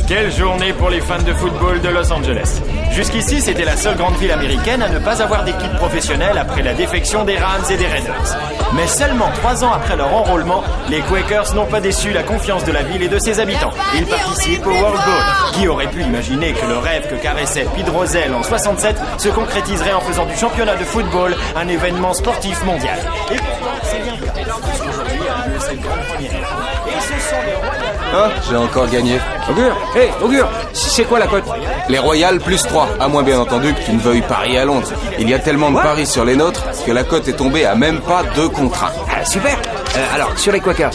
Quelle journée pour les fans de football de Los Angeles. Jusqu'ici, c'était la seule grande ville américaine à ne pas avoir d'équipe professionnelle après la défection des Rams et des Raiders. Mais seulement 3 ans après leur enrôlement, les Quakers n'ont pas déçu la confiance de la ville et de ses habitants. Ils participent au World Bowl. Qui aurait pu imaginer que le rêve que caressait Pete Rozelle en 67 se concrétiserait en faisant du championnat de football un événement sportif mondial. Et pourtant, c'est bien le cas. Puisqu'aujourd'hui a lieu cette grande première. Et ce sont les Royals. Ah, j'ai encore gagné. Augure, Augure, c'est quoi la cote? Les Royals plus 3, à moins bien entendu que tu ne veuilles parier à Londres. Il y a tellement de paris sur les nôtres que la cote est tombée à même pas 2 contre 1. Ah, super. Alors, sur les Quakers,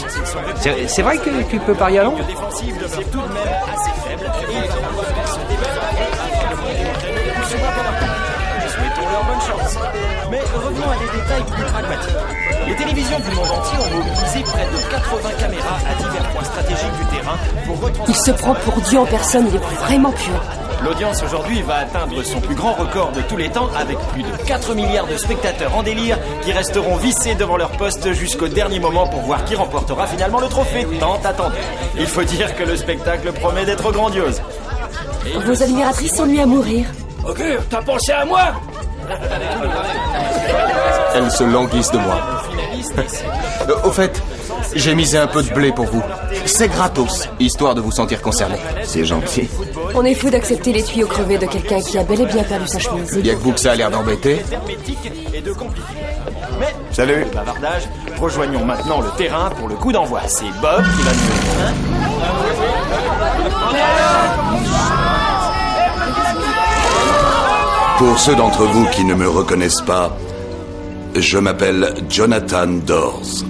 c'est vrai que tu peux parier à Londres? Défensive demeure tout de même assez faible et il va falloir se débattre. Souhaitons leur bonne chance. Mais revenons à des détails plus pragmatiques. Les télévisions du monde entier ont mobilisé près de 80 caméras à divers points stratégiques du terrain pour retransmettre... Il se prend pour Dieu en personne, il est vraiment pur. L'audience aujourd'hui va atteindre son plus grand record de tous les temps avec plus de 4 milliards de spectateurs en délire qui resteront vissés devant leur poste jusqu'au dernier moment pour voir qui remportera finalement le trophée tant attendu. Il faut dire que le spectacle promet d'être grandiose. Vos admiratrices s'ennuient à mourir. Ok, t'as pensé à moi? Elles se languissent de moi. Au fait, j'ai misé un peu de blé pour vous. C'est gratos, histoire de vous sentir concerné. C'est gentil. On est fou d'accepter les tuyaux crevés de quelqu'un qui a bel et bien perdu sa chemise. Y'a que vous que ça a l'air d'embêter. Salut. Le bavardage, rejoignons maintenant le terrain pour le coup d'envoi. C'est Bob qui va nous... Pour ceux d'entre vous qui ne me reconnaissent pas, je m'appelle Jonathan Dawes.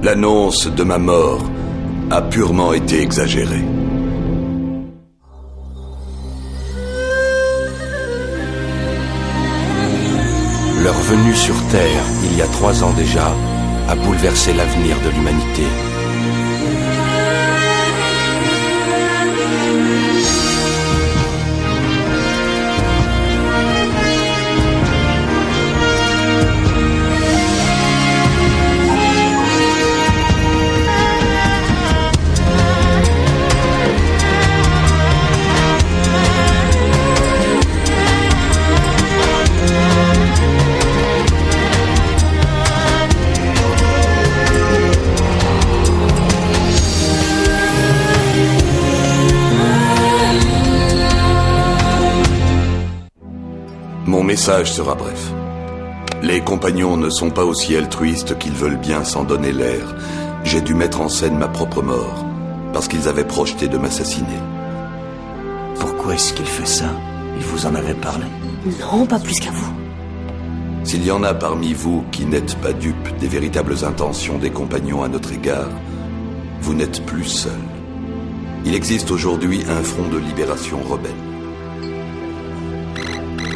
L'annonce de ma mort a purement été exagérée. Leur venue sur Terre, il y a 3 ans déjà, a bouleversé l'avenir de l'humanité. Mon message sera bref. Les compagnons ne sont pas aussi altruistes qu'ils veulent bien s'en donner l'air. J'ai dû mettre en scène ma propre mort, parce qu'ils avaient projeté de m'assassiner. Pourquoi est-ce qu'il fait ça? Il vous en avait parlé? Non, pas plus qu'à vous. S'il y en a parmi vous qui n'êtes pas dupes des véritables intentions des compagnons à notre égard, vous n'êtes plus seuls. Il existe aujourd'hui un front de libération rebelle.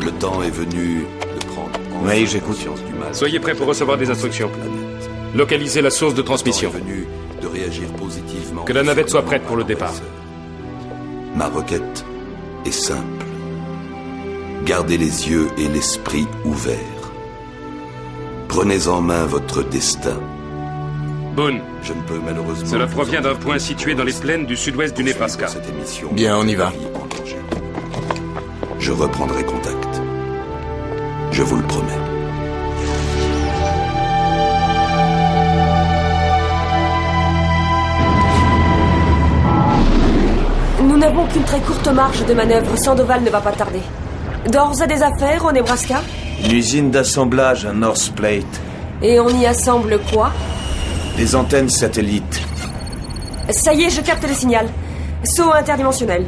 Le temps est venu de prendre conscience du mal. Soyez prêts pour recevoir des instructions. Localisez la source de transmission. Le temps est venu de réagir positivement. Que la navette soit prête pour le départ. Ma requête est simple. Gardez les yeux et l'esprit ouverts. Prenez en main votre destin. Boone, Je ne peux malheureusement... cela provient d'un point situé dans les plaines du sud-ouest du Nebraska. Bien, on y va. Je reprendrai contact. Je vous le promets. Nous n'avons qu'une très courte marge de manœuvre. Sandoval ne va pas tarder. Dawes a des affaires au Nebraska? L'usine d'assemblage à North Plate. Et on y assemble quoi? Des antennes satellites. Ça y est, je capte le signal. Saut interdimensionnel.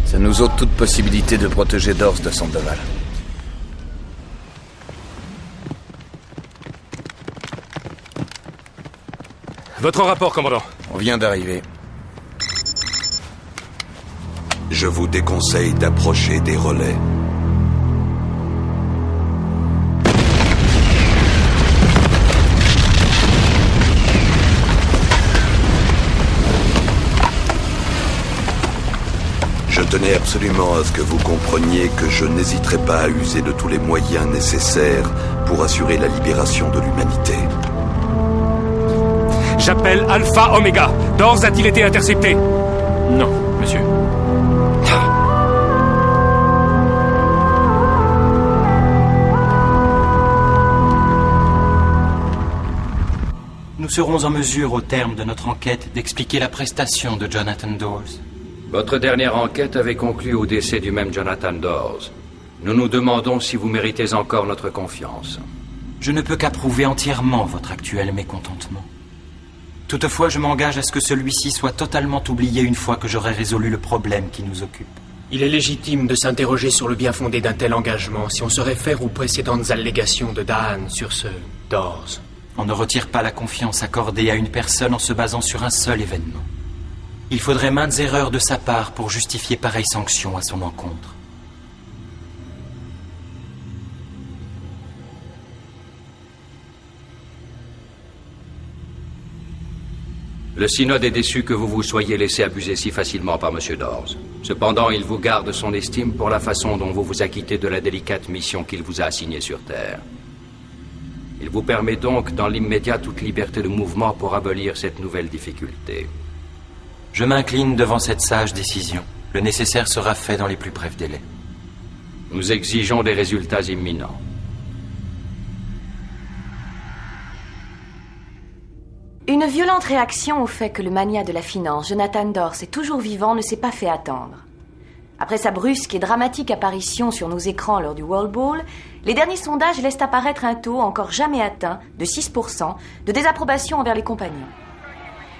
Ça nous ôte toute possibilité de protéger Dawes de Sandoval. Votre rapport, commandant. On vient d'arriver. Je vous déconseille d'approcher des relais. Je tenais absolument à ce que vous compreniez que je n'hésiterai pas à user de tous les moyens nécessaires pour assurer la libération de l'humanité. J'appelle Alpha Omega. Dors a-t-il été intercepté? Non, monsieur. Nous serons en mesure, au terme de notre enquête, d'expliquer la prestation de Jonathan Dawes. Votre dernière enquête avait conclu au décès du même Jonathan Dawes. Nous nous demandons si vous méritez encore notre confiance. Je ne peux qu'approuver entièrement votre actuel mécontentement. Toutefois, je m'engage à ce que celui-ci soit totalement oublié une fois que j'aurai résolu le problème qui nous occupe. Il est légitime de s'interroger sur le bien fondé d'un tel engagement si on se réfère aux précédentes allégations de Daan sur ce Dawes. On ne retire pas la confiance accordée à une personne en se basant sur un seul événement. Il faudrait maintes erreurs de sa part pour justifier pareille sanction à son encontre. Le synode est déçu que vous vous soyez laissé abuser si facilement par M. Dawes. Cependant, il vous garde son estime pour la façon dont vous vous acquittez de la délicate mission qu'il vous a assignée sur Terre. Il vous permet donc, dans l'immédiat, toute liberté de mouvement pour abolir cette nouvelle difficulté. Je m'incline devant cette sage décision. Le nécessaire sera fait dans les plus brefs délais. Nous exigeons des résultats imminents. Une violente réaction au fait que le mania de la finance, Jonathan Dawes, est toujours vivant, ne s'est pas fait attendre. Après sa brusque et dramatique apparition sur nos écrans lors du World Bowl, les derniers sondages laissent apparaître un taux encore jamais atteint de 6% de désapprobation envers les compagnons.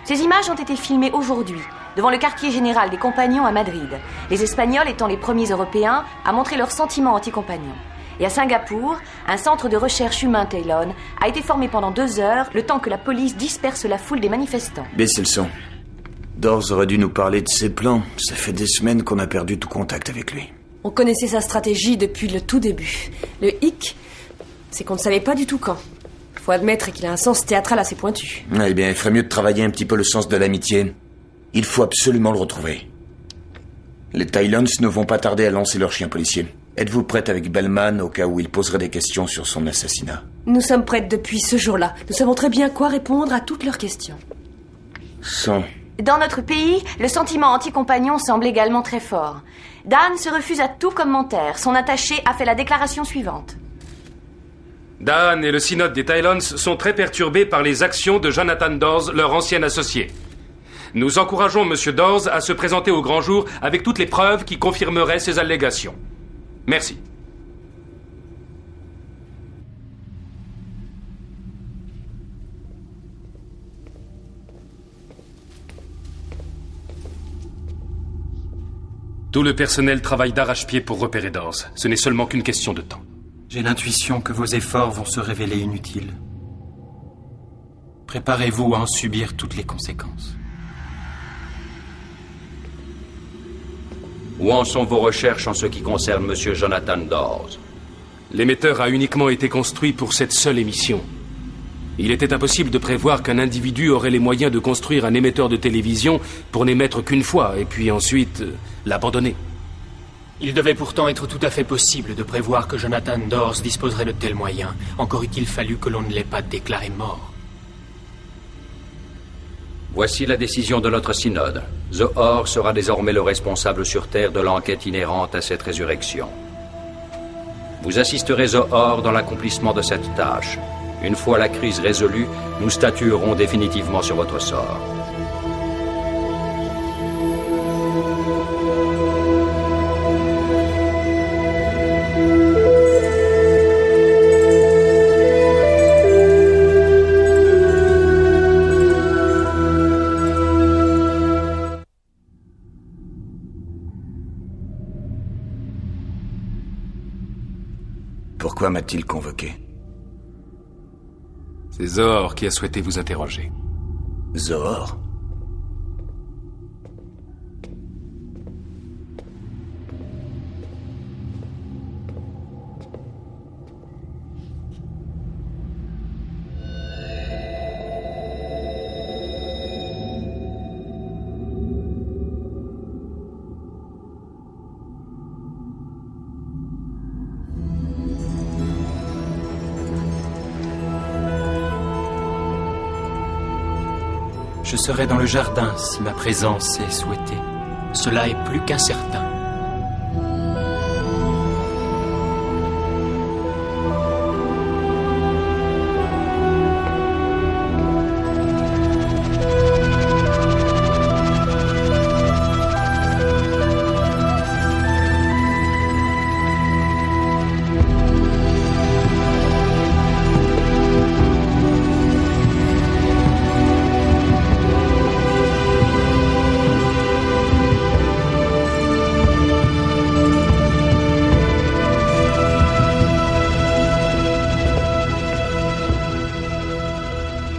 Ces images ont été filmées aujourd'hui, devant le quartier général des compagnons à Madrid, les Espagnols étant les premiers Européens à montrer leurs sentiments anti-compagnons. Et à Singapour, un centre de recherche humain Talon a été formé pendant 2 heures, le temps que la police disperse la foule des manifestants. Baissez le son. Dawes aurait dû nous parler de ses plans. Ça fait des semaines qu'on a perdu tout contact avec lui. On connaissait sa stratégie depuis le tout début. Le hic, c'est qu'on ne savait pas du tout quand. Faut admettre qu'il a un sens théâtral assez pointu. Eh bien, il ferait mieux de travailler un petit peu le sens de l'amitié. Il faut absolument le retrouver. Les Tylons ne vont pas tarder à lancer leur chien policier. Êtes-vous prête avec Bellman au cas où il poserait des questions sur son assassinat? Nous sommes prêtes depuis ce jour-là. Nous savons très bien quoi répondre à toutes leurs questions. Dans notre pays, le sentiment anti-compagnon semble également très fort. Dan se refuse à tout commentaire. Son attaché a fait la déclaration suivante. Daan et le synode des Tylons sont très perturbés par les actions de Jonathan Dawes, leur ancien associé. Nous encourageons M. Dawes à se présenter au grand jour avec toutes les preuves qui confirmeraient ces allégations. Merci. Tout le personnel travaille d'arrache-pied pour repérer Dawes. Ce n'est seulement qu'une question de temps. J'ai l'intuition que vos efforts vont se révéler inutiles. Préparez-vous à en subir toutes les conséquences. Où en sont vos recherches en ce qui concerne M. Jonathan Dawes? L'émetteur a uniquement été construit pour cette seule émission. Il était impossible de prévoir qu'un individu aurait les moyens de construire un émetteur de télévision pour n'émettre qu'une fois, et puis ensuite l'abandonner. Il devait pourtant être tout à fait possible de prévoir que Jonathan Dawes disposerait de tels moyens. Encore eût-il fallu que l'on ne l'ait pas déclaré mort. Voici la décision de notre synode. Zohar sera désormais le responsable sur Terre de l'enquête inhérente à cette résurrection. Vous assisterez Zohar dans l'accomplissement de cette tâche. Une fois la crise résolue, nous statuerons définitivement sur votre sort. Pourquoi m'a-t-il convoqué? C'est Zohar qui a souhaité vous interroger. Zohar? Je serai dans le jardin si ma présence est souhaitée. Cela est plus qu'incertain.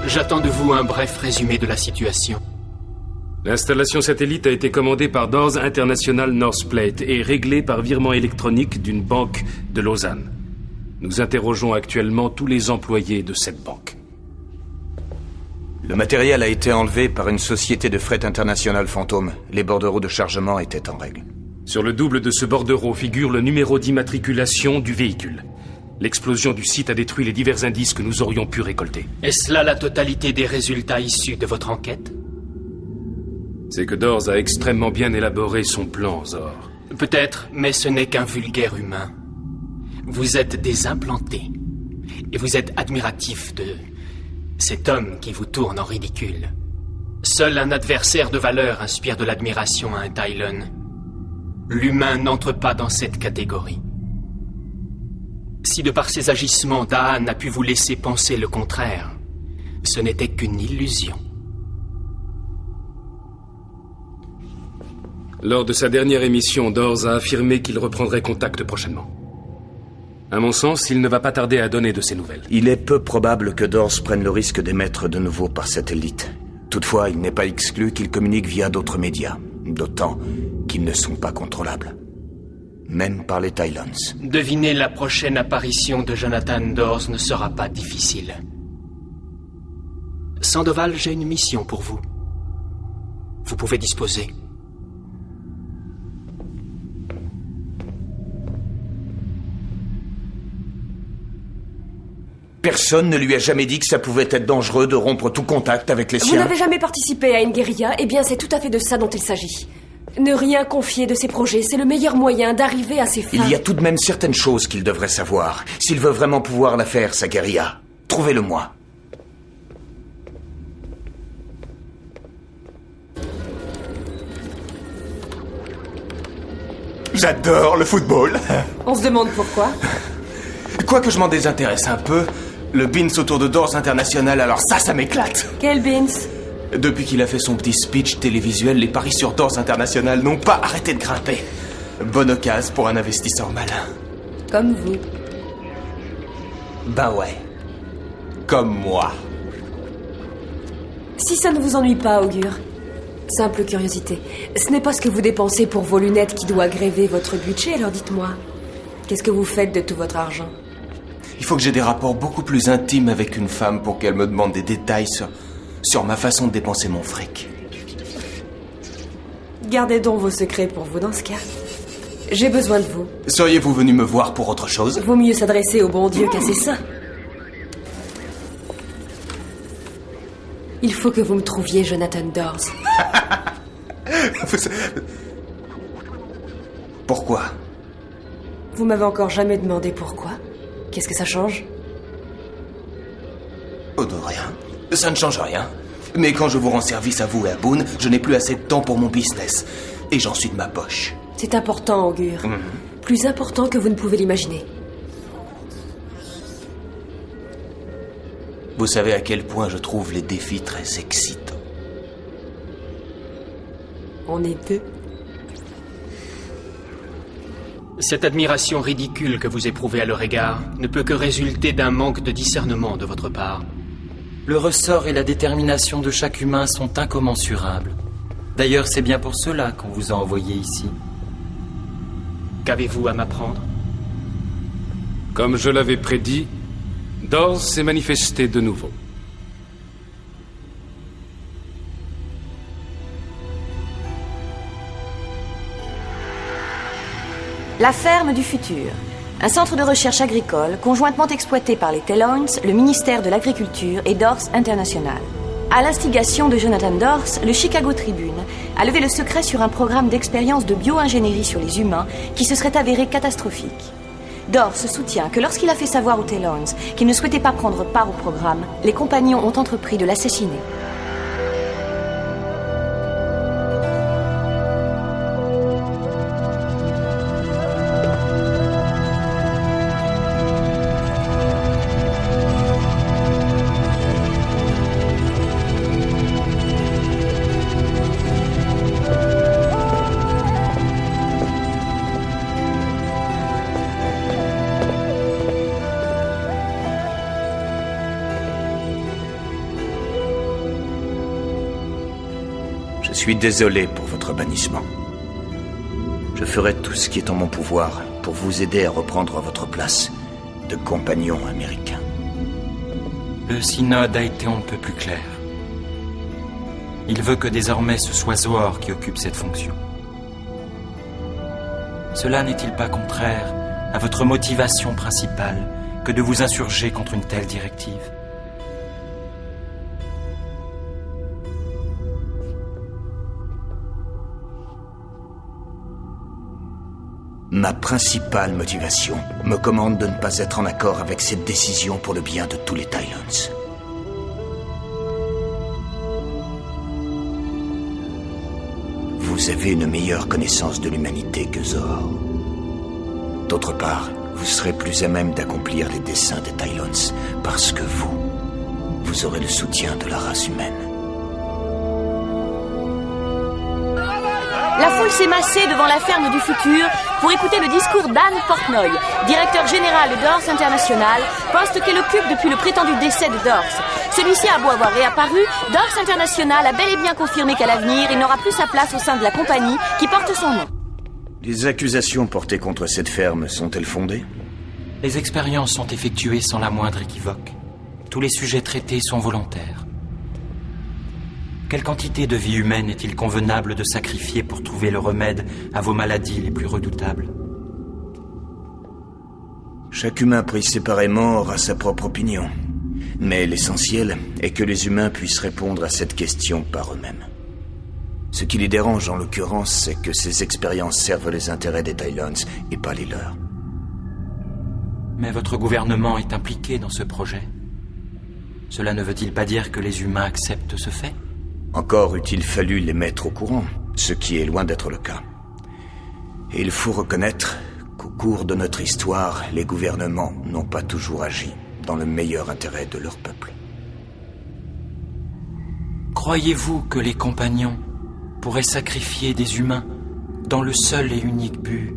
J'attends de vous un bref résumé de la situation. L'installation satellite a été commandée par Dors International North Plate et réglée par virement électronique d'une banque de Lausanne. Nous interrogeons actuellement tous les employés de cette banque. Le matériel a été enlevé par une société de fret internationale fantôme. Les bordereaux de chargement étaient en règle. Sur le double de ce bordereau figure le numéro d'immatriculation du véhicule. L'explosion du site a détruit les divers indices que nous aurions pu récolter. Est-ce là la totalité des résultats issus de votre enquête? C'est que Dors a extrêmement bien élaboré son plan, Zor. Peut-être, mais ce n'est qu'un vulgaire humain. Vous êtes des implantés. Et vous êtes admiratif de cet homme qui vous tourne en ridicule. Seul un adversaire de valeur inspire de l'admiration à un Tylon. L'humain n'entre pas dans cette catégorie. Si de par ses agissements, Daan a pu vous laisser penser le contraire, ce n'était qu'une illusion. Lors de sa dernière émission, Dors a affirmé qu'il reprendrait contact prochainement. À mon sens, il ne va pas tarder à donner de ses nouvelles. Il est peu probable que Dors prenne le risque d'émettre de nouveau par satellite. Toutefois, il n'est pas exclu qu'il communique via d'autres médias, d'autant qu'ils ne sont pas contrôlables. Même par les Tylons. Deviner la prochaine apparition de Jonathan Dors ne sera pas difficile. Sandoval, j'ai une mission pour vous. Vous pouvez disposer. Personne ne lui a jamais dit que ça pouvait être dangereux de rompre tout contact avec les Vous siens. n'avez jamais participé à une guérilla? Eh bien, c'est tout à fait de ça dont il s'agit. Ne rien confier de ses projets, c'est le meilleur moyen d'arriver à ses fins. Il y a tout de même certaines choses qu'il devrait savoir. S'il veut vraiment pouvoir la faire, sa guérilla, trouvez-le-moi. J'adore le football. On se demande pourquoi. Quoique je m'en désintéresse un peu, le Beans autour de Dors International, alors ça m'éclate. Quel Beans? Depuis qu'il a fait son petit speech télévisuel, les paris sur Dors International n'ont pas arrêté de grimper. Bonne occasion pour un investisseur malin. Comme vous. Bah ouais. Comme moi. Si ça ne vous ennuie pas, Augure. Simple curiosité. Ce n'est pas ce que vous dépensez pour vos lunettes qui doit gréver votre budget, alors dites-moi. Qu'est-ce que vous faites de tout votre argent? Il faut que j'ai des rapports beaucoup plus intimes avec une femme pour qu'elle me demande des détails sur ma façon de dépenser mon fric. Gardez donc vos secrets pour vous dans ce cas. J'ai besoin de vous. Seriez-vous venu me voir pour autre chose? Vaut mieux s'adresser au bon Dieu qu'à ses saints. Il faut que vous me trouviez Jonathan Dors. Pourquoi? Vous m'avez encore jamais demandé pourquoi. Qu'est-ce que ça change? Oh, de rien. Ça ne change rien. Mais quand je vous rends service à vous et à Boone, je n'ai plus assez de temps pour mon business. Et j'en suis de ma poche. C'est important, Augure. Plus important que vous ne pouvez l'imaginer. Vous savez à quel point je trouve les défis très excitants. On est deux. Cette admiration ridicule que vous éprouvez à leur égard ne peut que résulter d'un manque de discernement de votre part. Le ressort et la détermination de chaque humain sont incommensurables. D'ailleurs, c'est bien pour cela qu'on vous a envoyé ici. Qu'avez-vous à m'apprendre? Comme je l'avais prédit, Dors s'est manifesté de nouveau. La ferme du futur. Un centre de recherche agricole conjointement exploité par les Tylons, le ministère de l'Agriculture et Dors International. À l'instigation de Jonathan Dors, le Chicago Tribune a levé le secret sur un programme d'expérience de bio-ingénierie sur les humains qui se serait avéré catastrophique. Dors soutient que lorsqu'il a fait savoir aux Talons qu'il ne souhaitait pas prendre part au programme, les compagnons ont entrepris de l'assassiner. Je suis désolé pour votre bannissement. Je ferai tout ce qui est en mon pouvoir pour vous aider à reprendre votre place de compagnon américain. Le synode a été on ne peut plus clair. Il veut que désormais ce soit Zohar qui occupe cette fonction. Cela n'est-il pas contraire à votre motivation principale que de vous insurger contre une telle directive ? Ma principale motivation me commande de ne pas être en accord avec cette décision pour le bien de tous les Talons. Vous avez une meilleure connaissance de l'humanité que Zohar. D'autre part, vous serez plus à même d'accomplir les desseins des Talons parce que vous aurez le soutien de la race humaine. La foule s'est massée devant la ferme du futur pour écouter le discours d'Anne Portnoy, directeur général de Dors International, poste qu'elle occupe depuis le prétendu décès de Dors. Celui-ci a beau avoir réapparu, Dors International a bel et bien confirmé qu'à l'avenir, il n'aura plus sa place au sein de la compagnie qui porte son nom. Les accusations portées contre cette ferme sont-elles fondées ? Les expériences sont effectuées sans la moindre équivoque. Tous les sujets traités sont volontaires. Quelle quantité de vie humaine est-il convenable de sacrifier pour trouver le remède à vos maladies les plus redoutables ? Chaque humain pris séparément aura sa propre opinion. Mais l'essentiel est que les humains puissent répondre à cette question par eux-mêmes. Ce qui les dérange en l'occurrence, c'est que ces expériences servent les intérêts des Talons et pas les leurs. Mais votre gouvernement est impliqué dans ce projet. Cela ne veut-il pas dire que les humains acceptent ce fait ? Encore eût-il fallu les mettre au courant, ce qui est loin d'être le cas. Et il faut reconnaître qu'au cours de notre histoire, les gouvernements n'ont pas toujours agi dans le meilleur intérêt de leur peuple. Croyez-vous que les compagnons pourraient sacrifier des humains dans le seul et unique but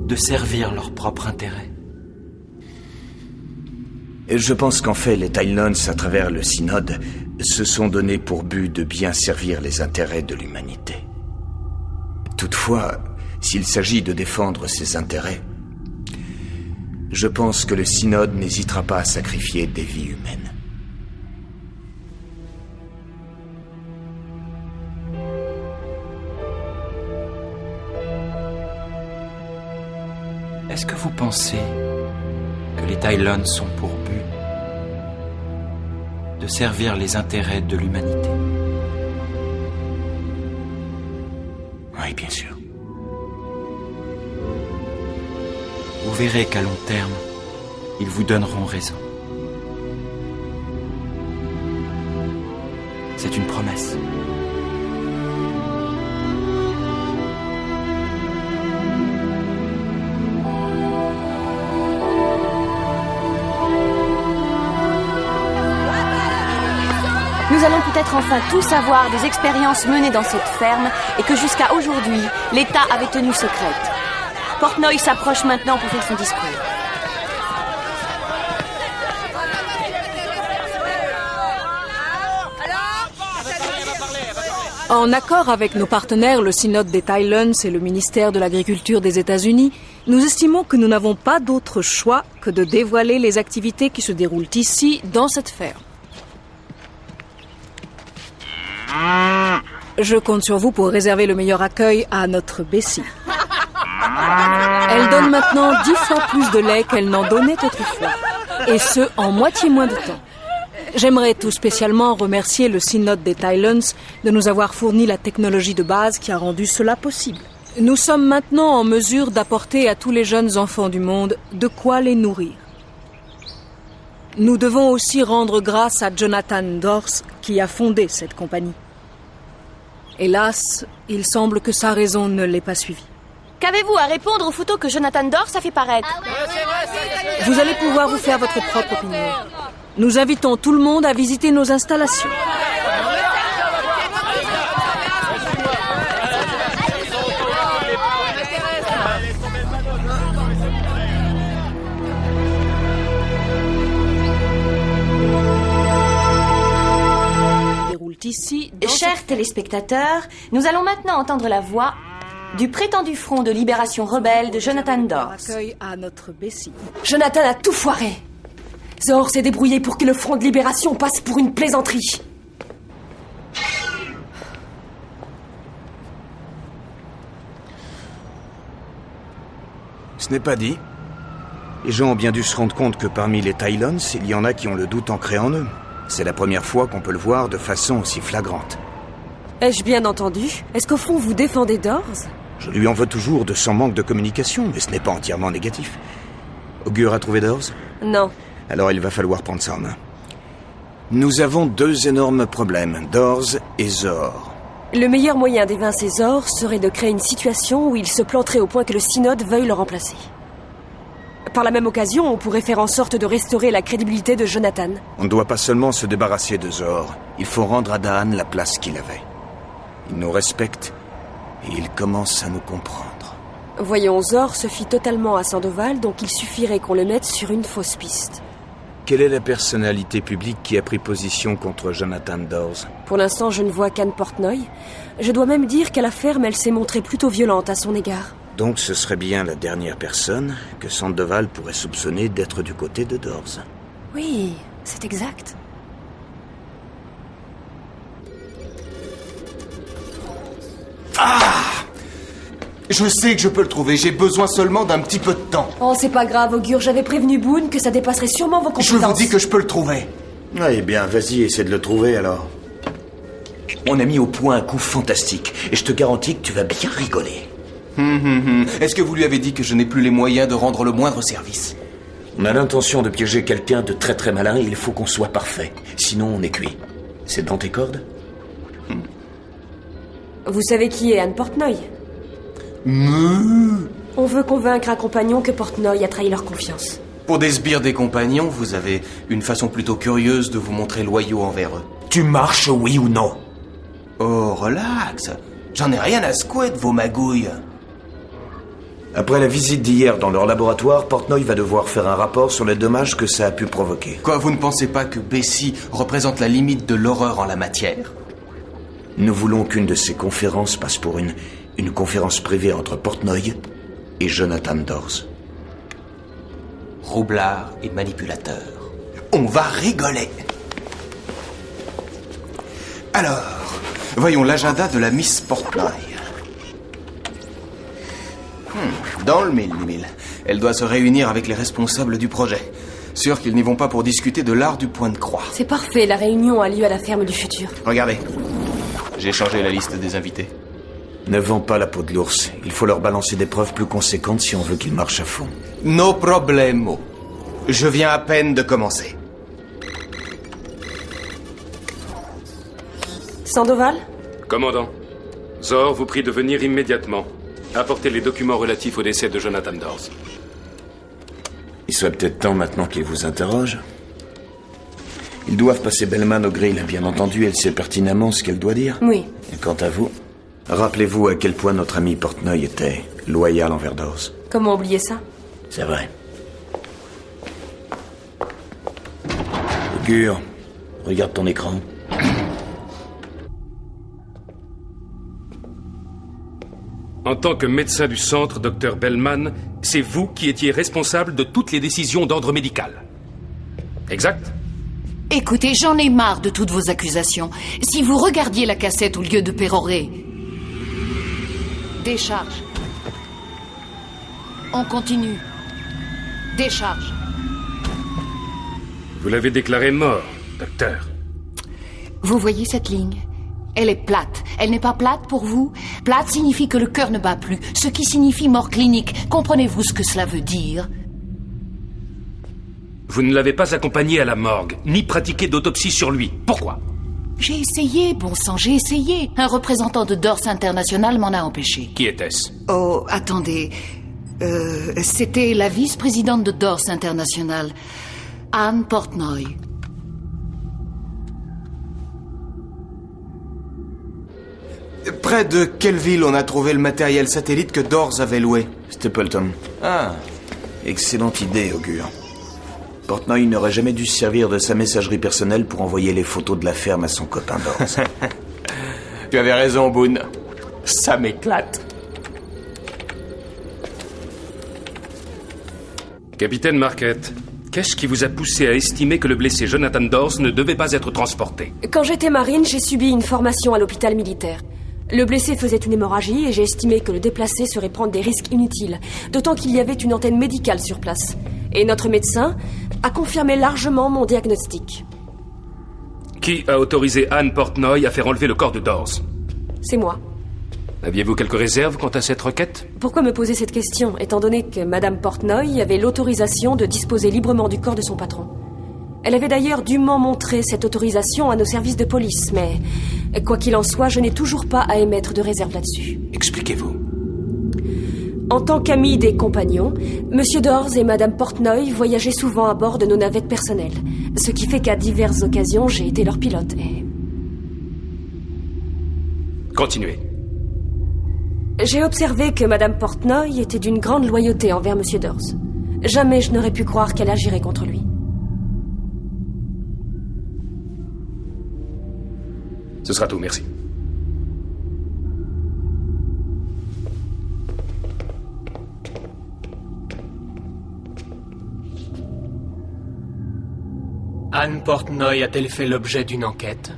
de servir leur propre intérêt ? Et je pense qu'en fait, les Talons, à travers le synode, se sont donnés pour but de bien servir les intérêts de l'humanité. Toutefois, s'il s'agit de défendre ces intérêts, je pense que le synode n'hésitera pas à sacrifier des vies humaines. Est-ce que vous pensez que les Talons sont pour but de servir les intérêts de l'humanité? Oui, bien sûr. Vous verrez qu'à long terme, ils vous donneront raison. C'est une promesse. Nous allons peut-être enfin tout savoir des expériences menées dans cette ferme et que jusqu'à aujourd'hui, l'État avait tenu secrète. Portnoy s'approche maintenant pour faire son discours. En accord avec nos partenaires, le Synode des Talons et le ministère de l'Agriculture des États-Unis, nous estimons que nous n'avons pas d'autre choix que de dévoiler les activités qui se déroulent ici, dans cette ferme. Je compte sur vous pour réserver le meilleur accueil à notre Bessie. Elle donne maintenant 10 fois plus de lait qu'elle n'en donnait autrefois. Et ce, en moitié moins de temps. J'aimerais tout spécialement remercier le Synode des Tylons de nous avoir fourni la technologie de base qui a rendu cela possible. Nous sommes maintenant en mesure d'apporter à tous les jeunes enfants du monde de quoi les nourrir. Nous devons aussi rendre grâce à Jonathan Dors qui a fondé cette compagnie. Hélas, il semble que sa raison ne l'ait pas suivi. Qu'avez-vous à répondre aux photos que Jonathan Dors a fait paraître? Vous allez pouvoir vous faire votre propre opinion. Nous invitons tout le monde à visiter nos installations. Ici, chers téléspectateurs, nous allons maintenant entendre la voix du prétendu front de libération rebelle de Jonathan Dors. À notre Bessie. Jonathan a tout foiré. Zor s'est débrouillé pour que le front de libération passe pour une plaisanterie. Ce n'est pas dit. Les gens ont bien dû se rendre compte que parmi les Tylons, il y en a qui ont le doute ancré en eux. C'est la première fois qu'on peut le voir de façon aussi flagrante. Ai-je bien entendu? Est-ce qu'au fond vous défendez Dors? Je lui en veux toujours de son manque de communication, mais ce n'est pas entièrement négatif. Augur a trouvé Dors? Non. Alors il va falloir prendre ça en main. Nous avons deux énormes problèmes, Dors et Zor. Le meilleur moyen d'évincer Zor serait de créer une situation où il se planterait au point que le synode veuille le remplacer. Par la même occasion, on pourrait faire en sorte de restaurer la crédibilité de Jonathan. On ne doit pas seulement se débarrasser de Zor, il faut rendre à Daan la place qu'il avait. Il nous respecte et il commence à nous comprendre. Voyons, Zor se fie totalement à Sandoval, donc il suffirait qu'on le mette sur une fausse piste. Quelle est la personnalité publique qui a pris position contre Jonathan Dors? Pour l'instant, je ne vois qu'Anne Portnoy. Je dois même dire qu'à la ferme, elle s'est montrée plutôt violente à son égard. Donc ce serait bien la dernière personne que Sandoval pourrait soupçonner d'être du côté de Dors. Oui, c'est exact. Ah! Je sais que je peux le trouver, j'ai besoin seulement d'un petit peu de temps. Oh, c'est pas grave, Augur, j'avais prévenu Boone que ça dépasserait sûrement vos compétences. Je vous dis que je peux le trouver. Eh bien, vas-y, essaie de le trouver alors. On a mis au point un coup fantastique, et je te garantis que tu vas bien rigoler. Est-ce que vous lui avez dit que je n'ai plus les moyens de rendre le moindre service? On a l'intention de piéger quelqu'un de très très malin et il faut qu'on soit parfait. Sinon, on est cuit. C'est dans tes cordes? Vous savez qui est Anne Portnoy? On veut convaincre un compagnon que Portnoy a trahi leur confiance. Pour des sbires des compagnons, vous avez une façon plutôt curieuse de vous montrer loyaux envers eux. Tu marches, oui ou non? Oh, relax. J'en ai rien à secouer de vos magouilles. Après la visite d'hier dans leur laboratoire, Portnoy va devoir faire un rapport sur les dommages que ça a pu provoquer. Quoi, vous ne pensez pas que Bessie représente la limite de l'horreur en la matière? Nous voulons qu'une de ces conférences passe pour une conférence privée entre Portnoy et Jonathan Dors. Roublard et manipulateur. On va rigoler. Alors, voyons l'agenda de la Miss Portnoy. Dans le mille. Elle doit se réunir avec les responsables du projet. Sûr qu'ils n'y vont pas pour discuter de l'art du point de croix. C'est parfait, la réunion a lieu à la ferme du futur. Regardez, j'ai changé la liste des invités. Ne vends pas la peau de l'ours. Il faut leur balancer des preuves plus conséquentes si on veut qu'ils marchent à fond. No problemo. Je viens à peine de commencer. Sandoval? Commandant, Zor vous prie de venir immédiatement. Apportez les documents relatifs au décès de Jonathan Dors. Il serait peut-être temps maintenant qu'ils vous interrogent. Ils doivent passer Bellman au grill. Bien entendu, elle sait pertinemment ce qu'elle doit dire. Oui. Et quant à vous, rappelez-vous à quel point notre ami Portnoy était loyal envers Dors. Comment oublier ça? C'est vrai. Augur, regarde ton écran. En tant que médecin du centre, Dr Bellman, c'est vous qui étiez responsable de toutes les décisions d'ordre médical. Exact? Écoutez, j'en ai marre de toutes vos accusations. Si vous regardiez la cassette au lieu de pérorer... Décharge. On continue. Décharge. Vous l'avez déclaré mort. Docteur. Vous voyez cette ligne? Elle est plate. Elle n'est pas plate pour vous? Plate signifie que le cœur ne bat plus, ce qui signifie mort clinique. Comprenez-vous ce que cela veut dire? Vous ne l'avez pas accompagné à la morgue, ni pratiqué d'autopsie sur lui. Pourquoi? J'ai essayé, bon sang, j'ai essayé. Un représentant de Dors International m'en a empêché. Qui était-ce? Oh, attendez. C'était la vice-présidente de Dors International, Anne Portnoy. Près de quelle ville on a trouvé le matériel satellite que Dors avait loué? Stapleton. Ah. Excellente idée, Augure. Portnoy n'aurait jamais dû se servir de sa messagerie personnelle pour envoyer les photos de la ferme à son copain Dors. Tu avais raison, Boone. Ça m'éclate. Capitaine Marquette, qu'est-ce qui vous a poussé à estimer que le blessé Jonathan Dors ne devait pas être transporté? Quand j'étais marine, j'ai subi une formation à l'hôpital militaire. Le blessé faisait une hémorragie et j'ai estimé que le déplacer serait prendre des risques inutiles, d'autant qu'il y avait une antenne médicale sur place. Et notre médecin a confirmé largement mon diagnostic. Qui a autorisé Anne Portnoy à faire enlever le corps de Dors? C'est moi. Aviez-vous quelques réserves quant à cette requête? Pourquoi me poser cette question, étant donné que Madame Portnoy avait l'autorisation de disposer librement du corps de son patron? Elle avait d'ailleurs dûment montré cette autorisation à nos services de police, mais quoi qu'il en soit, je n'ai toujours pas à émettre de réserve là-dessus. Expliquez-vous. En tant qu'amis des compagnons, Monsieur Dors et Madame Portnoy voyageaient souvent à bord de nos navettes personnelles, ce qui fait qu'à diverses occasions, j'ai été leur pilote et... Continuez. J'ai observé que Madame Portnoy était d'une grande loyauté envers Monsieur Dors. Jamais je n'aurais pu croire qu'elle agirait contre lui. Ce sera tout, merci. Anne Portnoy a-t-elle fait l'objet d'une enquête?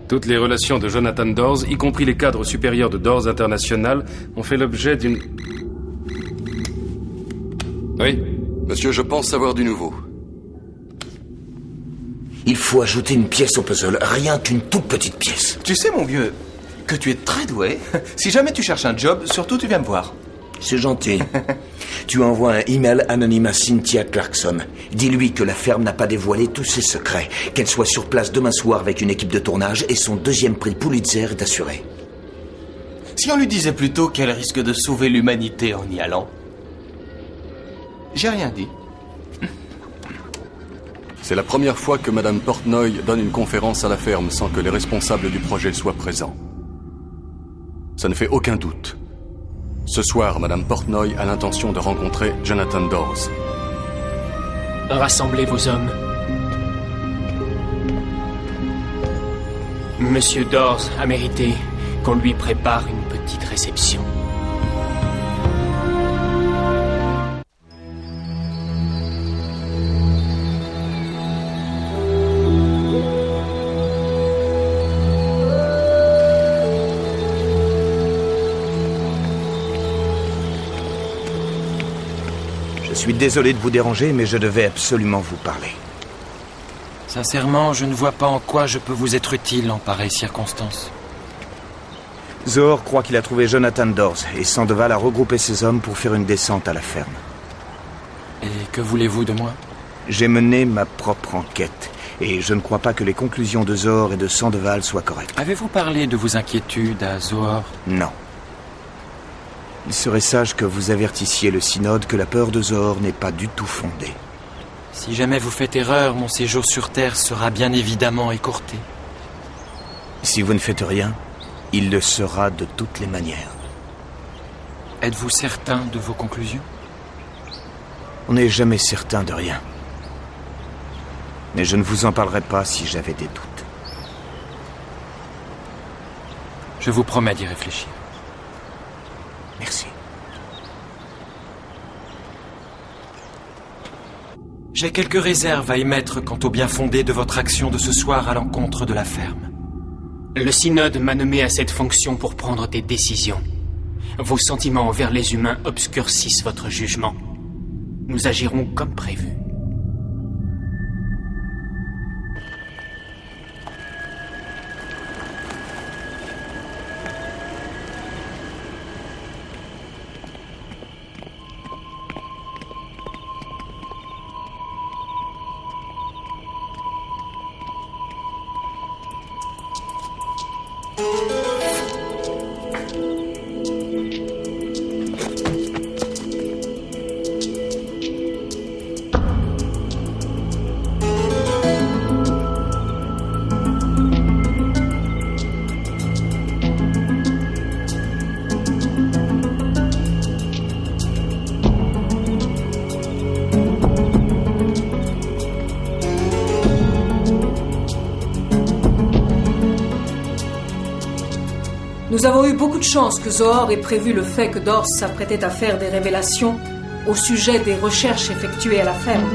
Toutes les relations de Jonathan Dors, y compris les cadres supérieurs de Dors International, ont fait l'objet d'une... Oui, monsieur, je pense savoir du nouveau. Il faut ajouter une pièce au puzzle, rien qu'une toute petite pièce. Tu sais, mon vieux, que tu es très doué. Si jamais tu cherches un job, surtout tu viens me voir. C'est gentil. Tu envoies un email anonyme à Cynthia Clarkson. Dis-lui que la ferme n'a pas dévoilé tous ses secrets, qu'elle soit sur place demain soir avec une équipe de tournage et son 2e prix Pulitzer est assuré. Si on lui disait plutôt qu'elle risque de sauver l'humanité en y allant. J'ai rien dit. C'est la première fois que Madame Portnoy donne une conférence à la ferme sans que les responsables du projet soient présents. Ça ne fait aucun doute. Ce soir, Madame Portnoy a l'intention de rencontrer Jonathan Dors. Rassemblez vos hommes. Monsieur Dors a mérité qu'on lui prépare une petite réception. Je suis désolé de vous déranger, mais je devais absolument vous parler. Sincèrement, je ne vois pas en quoi je peux vous être utile en pareille circonstance. Zohar croit qu'il a trouvé Jonathan Dors et Sandoval a regroupé ses hommes pour faire une descente à la ferme. Et que voulez-vous de moi? J'ai mené ma propre enquête et je ne crois pas que les conclusions de Zohar et de Sandoval soient correctes. Avez-vous parlé de vos inquiétudes à Zohar? Non. Il serait sage que vous avertissiez le synode que la peur de Zohar n'est pas du tout fondée. Si jamais vous faites erreur, mon séjour sur Terre sera bien évidemment écourté. Si vous ne faites rien, il le sera de toutes les manières. Êtes-vous certain de vos conclusions? On n'est jamais certain de rien. Mais je ne vous en parlerai pas si j'avais des doutes. Je vous promets d'y réfléchir. Merci. J'ai quelques réserves à émettre quant au bien fondé de votre action de ce soir à l'encontre de la ferme. Le synode m'a nommé à cette fonction pour prendre des décisions. Vos sentiments envers les humains obscurcissent votre jugement. Nous agirons comme prévu. Nous avons eu beaucoup de chance que Zohar ait prévu le fait que Dors s'apprêtait à faire des révélations au sujet des recherches effectuées à la ferme.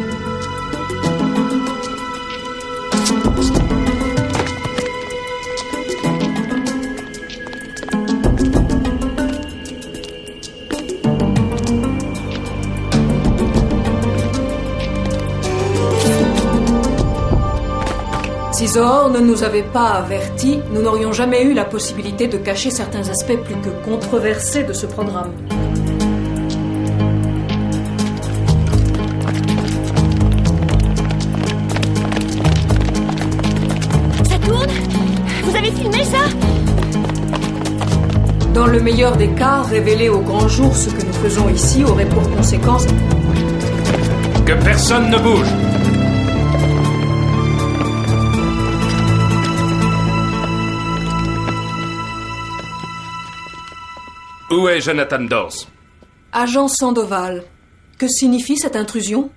Si Zohar ne nous avait pas avertis, nous n'aurions jamais eu la possibilité de cacher certains aspects plus que controversés de ce programme. Ça tourne? Vous avez filmé ça? Dans le meilleur des cas, révéler au grand jour ce que nous faisons ici aurait pour conséquence... Que personne ne bouge! Où est Jonathan Dors? Agent Sandoval, que signifie cette intrusion?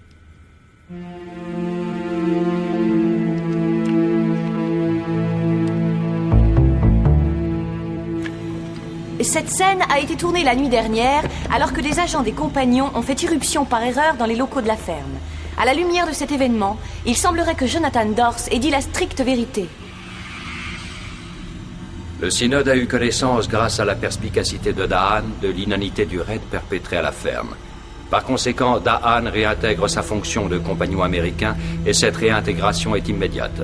Cette scène a été tournée la nuit dernière, alors que des agents des compagnons ont fait irruption par erreur dans les locaux de la ferme. À la lumière de cet événement, il semblerait que Jonathan Dors ait dit la stricte vérité. Le synode a eu connaissance, grâce à la perspicacité de Dahan, de l'inanité du raid perpétré à la ferme. Par conséquent, Dahan réintègre sa fonction de compagnon américain et cette réintégration est immédiate.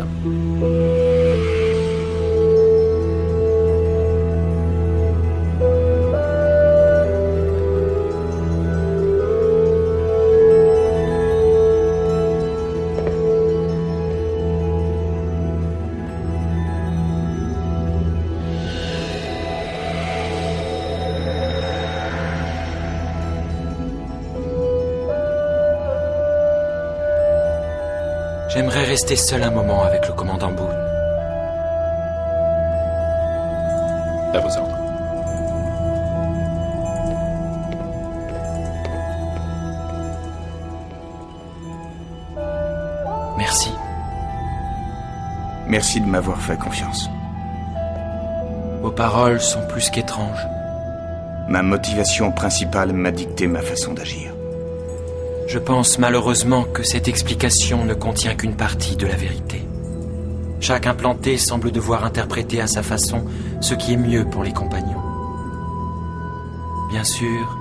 J'aimerais rester seul un moment avec le commandant Boone. À vos ordres. Merci. Merci de m'avoir fait confiance. Vos paroles sont plus qu'étranges. Ma motivation principale m'a dicté ma façon d'agir. Je pense malheureusement que cette explication ne contient qu'une partie de la vérité. Chaque implanté semble devoir interpréter à sa façon ce qui est mieux pour les compagnons. Bien sûr,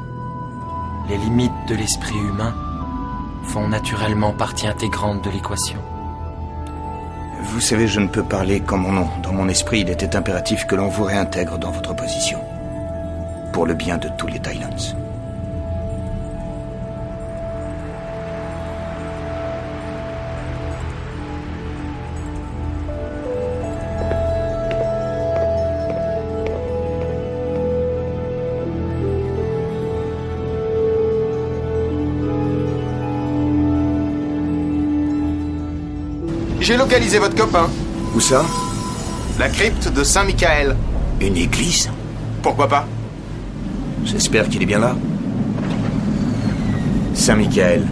les limites de l'esprit humain font naturellement partie intégrante de l'équation. Vous savez, je ne peux parler qu'en mon nom. Dans mon esprit, il était impératif que l'on vous réintègre dans votre position. Pour le bien de tous les Tylons. J'ai localisé votre copain. Où ça? La crypte de Saint-Michael. Une église? Pourquoi pas? J'espère qu'il est bien là. Saint-Michael.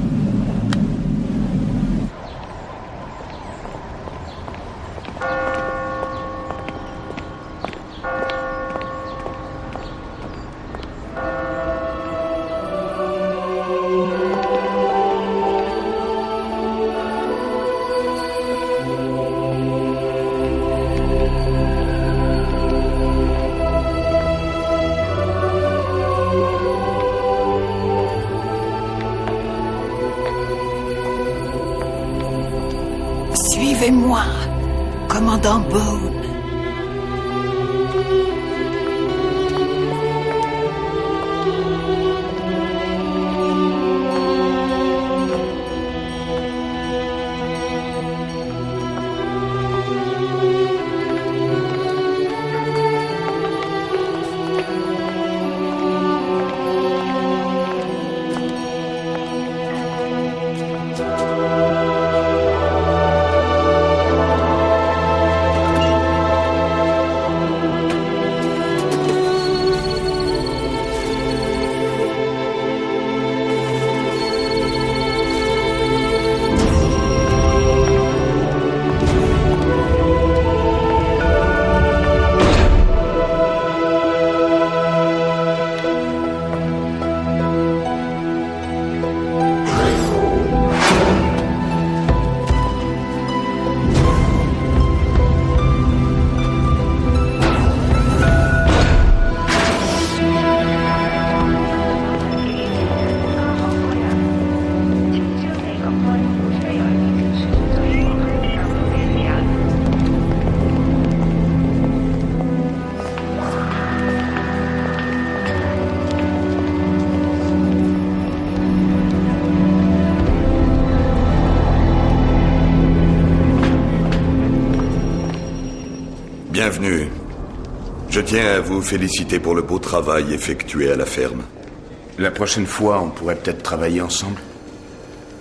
Suivez-moi, commandant Boone. Bienvenue. Je tiens à vous féliciter pour le beau travail effectué à la ferme. La prochaine fois, on pourrait peut-être travailler ensemble.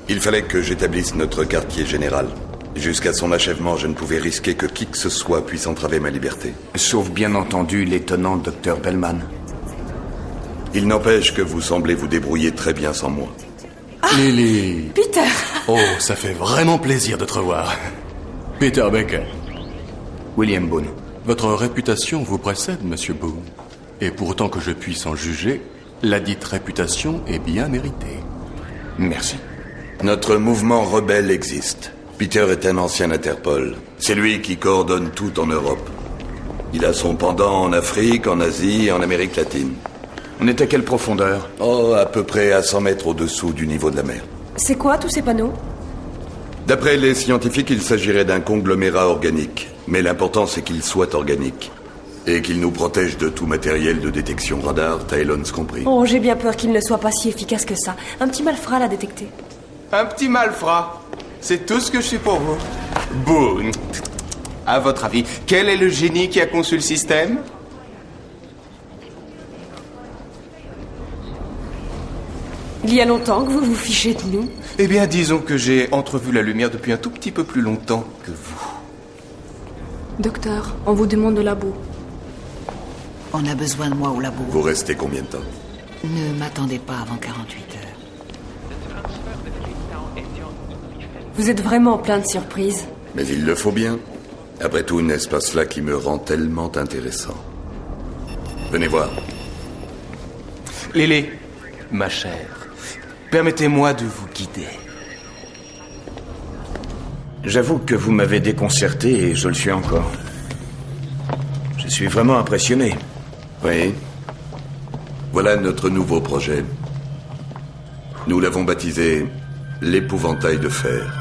Il fallait que j'établisse notre quartier général. Jusqu'à son achèvement, je ne pouvais risquer que qui que ce soit puisse entraver ma liberté. Sauf bien entendu l'étonnant Dr. Bellman. Il n'empêche que vous semblez vous débrouiller très bien sans moi. Lily. Peter. Oh, ça fait vraiment plaisir de te revoir. Peter Baker. William Boone. Votre réputation vous précède, Monsieur Boone. Et pour autant que je puisse en juger, la dite réputation est bien méritée. Merci. Notre mouvement rebelle existe. Peter est un ancien Interpol. C'est lui qui coordonne tout en Europe. Il a son pendant en Afrique, en Asie et en Amérique latine. On est à quelle profondeur? Oh, à peu près à 100 mètres au-dessous du niveau de la mer. C'est quoi tous ces panneaux? D'après les scientifiques, il s'agirait d'un conglomérat organique. Mais l'important, c'est qu'il soit organique. Et qu'il nous protège de tout matériel de détection radar, Tylons compris. Oh, j'ai bien peur qu'il ne soit pas si efficace que ça. Un petit malfrat à la détecter. Un petit malfrat. C'est tout ce que je suis pour vous. Boone. À votre avis, quel est le génie qui a conçu le système? Il y a longtemps que vous vous fichez de nous? Eh bien, disons que j'ai entrevu la lumière depuis un tout petit peu plus longtemps que vous. Docteur, on vous demande de labo. On a besoin de moi au labo. Vous restez combien de temps? Ne m'attendez pas avant 48 heures. Vous êtes vraiment plein de surprises. Mais il le faut bien. Après tout, n'est-ce pas cela qui me rend tellement intéressant? Venez voir. Lily, ma chère, permettez-moi de vous guider. J'avoue que vous m'avez déconcerté et je le suis encore. Je suis vraiment impressionné. Oui. Voilà notre nouveau projet. Nous l'avons baptisé l'épouvantail de fer.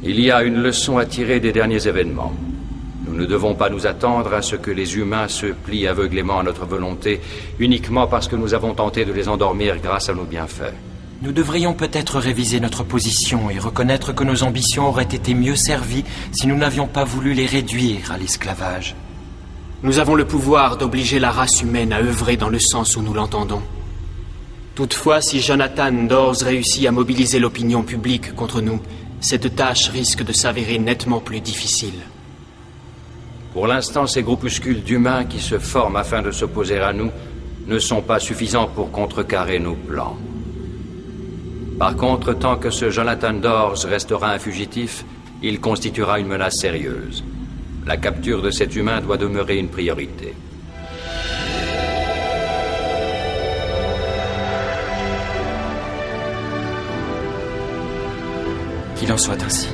Il y a une leçon à tirer des derniers événements. Nous ne devons pas nous attendre à ce que les humains se plient aveuglément à notre volonté uniquement parce que nous avons tenté de les endormir grâce à nos bienfaits. Nous devrions peut-être réviser notre position et reconnaître que nos ambitions auraient été mieux servies si nous n'avions pas voulu les réduire à l'esclavage. Nous avons le pouvoir d'obliger la race humaine à œuvrer dans le sens où nous l'entendons. Toutefois, si Jonathan Dawes réussit à mobiliser l'opinion publique contre nous, cette tâche risque de s'avérer nettement plus difficile. Pour l'instant, ces groupuscules d'humains qui se forment afin de s'opposer à nous ne sont pas suffisants pour contrecarrer nos plans. Par contre, tant que ce Jonathan Dawes restera un fugitif, il constituera une menace sérieuse. La capture de cet humain doit demeurer une priorité. Qu'il en soit ainsi.